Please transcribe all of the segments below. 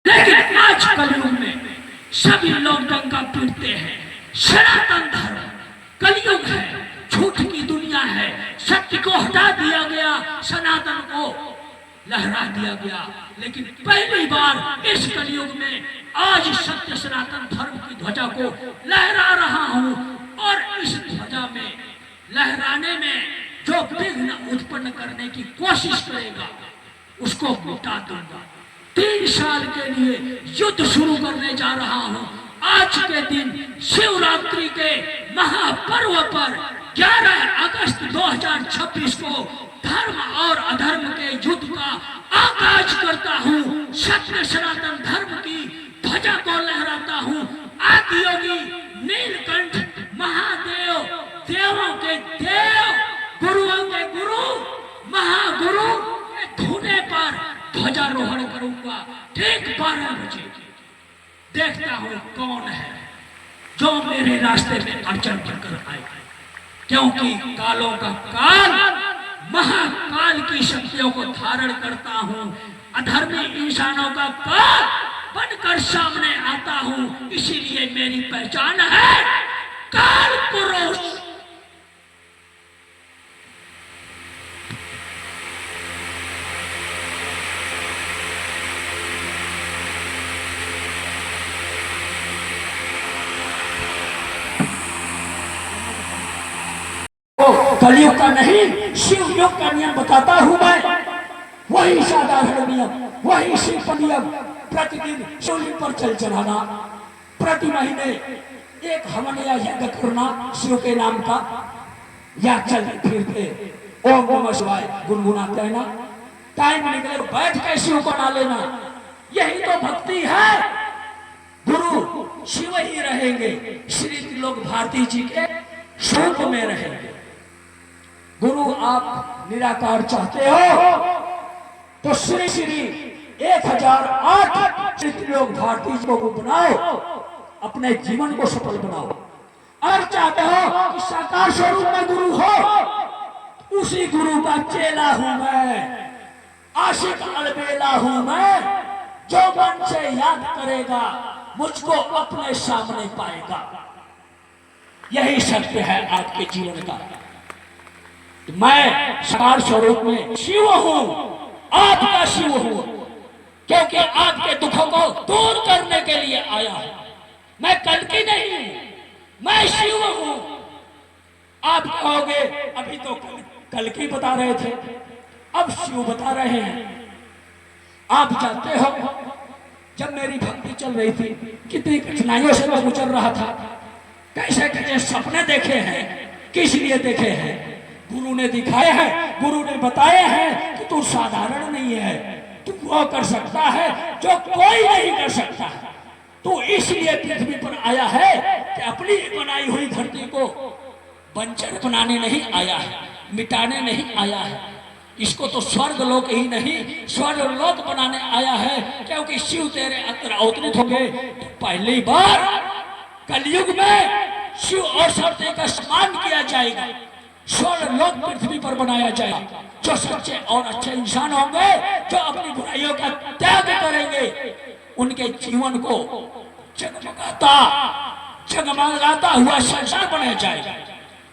लेकिन आज कलयुग में सभी लोग डंका पीटते हैं। सनातन धर्म कलयुग है, झूठ की दुनिया है, सत्य को हटा दिया गया, सनातन को लहरा दिया गया। लेकिन पहली बार इस कलयुग में आज सत्य सनातन धर्म की ध्वजा को लहरा रहा हूं और इस ध्वजा में लहराने में जो विघ्न उत्पन्न करने की कोशिश करेगा उसको मिटा दूंगा। 3 साल के लिए युद्ध शुरू करने जा रहा हूं। आज के दिन शिवरात्रि के महापर्व पर 11 अगस्त 2026 को धर्म और अधर्म के युद्ध का आगाज करता हूं। सत्य सनातन धर्म की ध्वजा को लहराता हूं। आदियोगी नीलकंठ महादेव, देवों के देव, गुरुओं के गुरु, महागुरु के धुने पर ध्वजारोहण करूंगा। ठीक 12 बजे देखता हूं कौन है जो मेरे रास्ते में अड़चन बनकर आए, क्योंकि कालों का काल महाकाल की शक्तियों को धारण करता हूं। अधर्मी इंसानों का काल बनकर सामने आता हूं। इसीलिए मेरी पहचान है काल पुरुष। कलयुग का नहीं, शिव युग का नियम बताता हूं मैं। वही साधारण नियम, वही शिव नियम। प्रतिदिन शिवलिंग पर चल चढ़ाना, प्रति महीने एक हवन या यज्ञ करना शिव के नाम का, या चल फिर के ओम नमः शिवाय गुनगुनाते रहना। टाइम निकले बैठ के शिव को ना लेना, यही तो भक्ति है। गुरु शिव ही रहेंगे, श्री त्रिलोक भारती जी के शोक में रहेंगे। गुरु आप निराकार चाहते हो तो श्री श्री 1008 श्री त्रिलोक भारती जी को बनाओ, अपने जीवन को सफल बनाओ। और चाहते हो कि साकार स्वरूप में गुरु हो, उसी गुरु का चेला हूं मैं, आशिक अलबेला हूं मैं। जो मन से याद करेगा मुझको अपने सामने पाएगा। यही सत्य है आपके जीवन का। मैं साकार स्वरूप में शिव हूं, आपका शिव हूं, क्योंकि आपके दुखों को दूर करने के लिए आया हूं। मैं कल्कि नहीं हूं, मैं शिव हूं। आप कहोगे अभी तो कल्कि बता रहे थे, अब शिव बता रहे हैं। आप जानते हो जब मेरी भक्ति चल रही थी कितनी कठिनाइयों से मैं गुजर रहा था, कैसे कैसे सपने देखे हैं, किस लिए देखे हैं। गुरु ने दिखाए हैं, गुरु ने बताए हैं कि तू साधारण नहीं है, तू वो कर सकता है जो कोई नहीं कर सकता। तू इसलिए पृथ्वी पर आया है कि अपनी बनाई हुई धरती को बंजर बनाने नहीं आया है, मिटाने नहीं आया है। इसको तो स्वर्ग लोक ही नहीं स्वर्ग लोक बनाने आया है, क्योंकि शिव तेरे अंदर अवतरित हो गए। तो पहली बार कलयुग में शिव और शक्ति का सम्मान किया जाएगा, स्वर्ग लोक पृथ्वी पर बनाया जाएगा। जो सच्चे और अच्छे इंसान होंगे, जो अपनी बुराइयों का त्याग करेंगे, उनके जीवन को जगमगाता जगमगाता हुआ संसार बनाया जाएगा।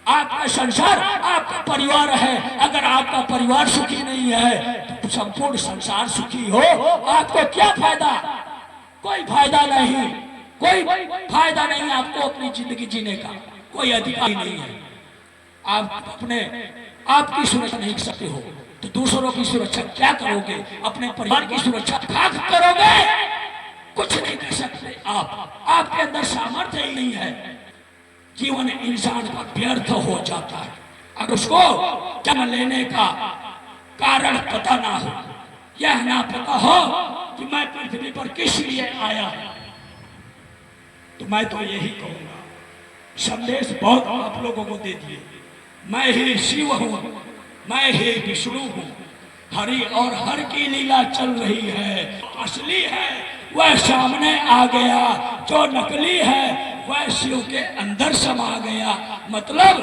आपका संसार आपका परिवार है। अगर आपका परिवार सुखी नहीं है तो संपूर्ण संसार सुखी हो। आपको क्या फायदा? कोई फायदा नहीं, कोई फायदा नहीं आपको अपनी जिंदगी जीने का, कोई अधिकार नहीं है। आप अपने आपकी सुरक्षा नहीं कर सकते हो तो दूसरों की सुरक्षा क्या करोगे? अपने परिवार की सुरक्षा क्या करोगे? कुछ नहीं कर सकते आप। आपके अंदर सामर्थ्य ही नहीं है। जीवन इंसान का व्यर्थ हो जाता है अगर उसको जन्म लेने का कारण पता ना हो, यह ना पता हो कि मैं पृथ्वी पर किस लिए आया हूं। तो मैं तो यही कहूंगा, संदेश बहुत आप लोगों को दे दिए। मैं ही शिव हूं, मैं ही विष्णु हूं। हरि और हर की लीला चल रही है। असली है वह सामने आ गया, जो नकली है वह शिव के अंदर समा गया। मतलब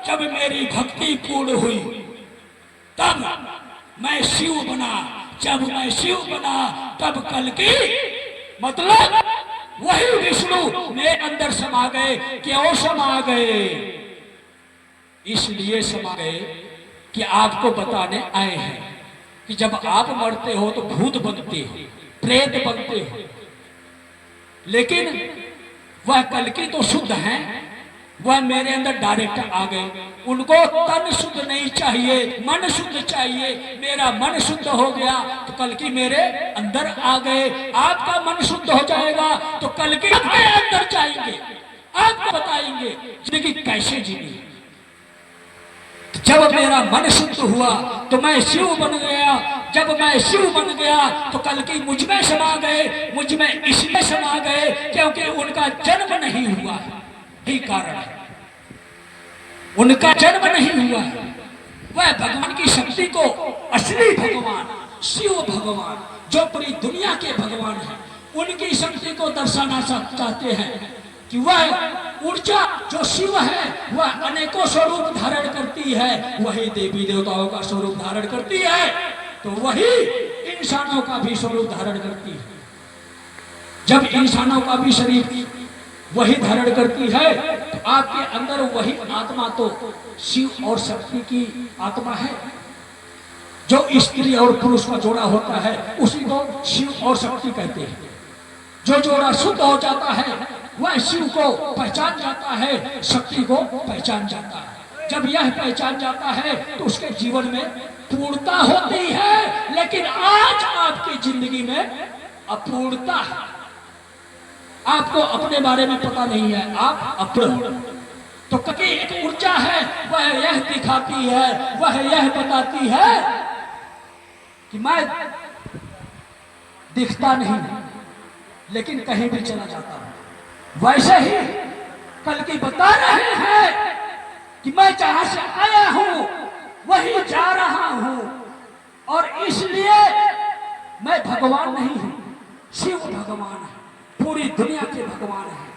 जब मेरी भक्ति पूर्ण हुई तब मैं शिव बना, जब मैं शिव बना तब कल्कि मतलब वही विष्णु मेरे अंदर समा गए। क्यों समा गए? इसलिए समा गए कि आपको बताने आए हैं कि जब आप मरते हो तो भूत बनते हो, प्रेत बनते हो, लेकिन वह कल्कि तो शुद्ध हैं, वह मेरे अंदर डायरेक्ट आ गए। उनको तन शुद्ध नहीं चाहिए, मन शुद्ध चाहिए। मेरा मन शुद्ध हो गया तो कल्कि मेरे अंदर आ गए। आपका मन शुद्ध हो जाएगा तो कल्कि आपके अंदर जाएंगे, आपको बताएंगे जिंदगी कैसे जीनी। जब मेरा मन शुद्ध हुआ तो मैं शिव बन गया। जब मैं शिव बन गया तो कल्कि मुझ में समा गए। मुझ में इसलिए समा गए क्योंकि उनका जन्म नहीं हुआ, यही कारण है। उनका जन्म नहीं हुआ। वह भगवान की शक्ति को, असली भगवान शिव भगवान जो पूरी दुनिया के भगवान हैं, उनकी शक्ति को दर्शाना चाहते हैं कि वह ऊर्जा जो शिव है वह अनेकों स्वरूप धारण करती है। वही देवी देवताओं का स्वरूप धारण करती है तो वही इंसानों का भी स्वरूप धारण करती है। जब इंसानों का भी शरीर वही धारण करती है तो आपके अंदर वही आत्मा तो शिव और शक्ति की आत्मा है। जो स्त्री और पुरुष का जोड़ा होता है उसी को शिव और शक्ति कहते हैं। जो जोड़ा शुद्ध हो जाता है वह शिव को पहचान जाता है, शक्ति को पहचान जाता है। जब यह पहचान जाता है तो उसके जीवन में पूर्णता होती है। लेकिन आज आपकी जिंदगी में अपूर्णता है। आपको अपने बारे में पता नहीं है, आप अपूर्ण। तो कभी एक ऊर्जा है वह यह दिखाती है, वह यह बताती है कि मैं दिखता नहीं लेकिन कहीं भी चला जाता हूं। वैसे ही कल्कि बता रहे हैं कि मैं जहां से आया हूं वही जा रहा हूं और इसलिए मैं भगवान नहीं हूं, शिव भगवान है, पूरी दुनिया के भगवान है।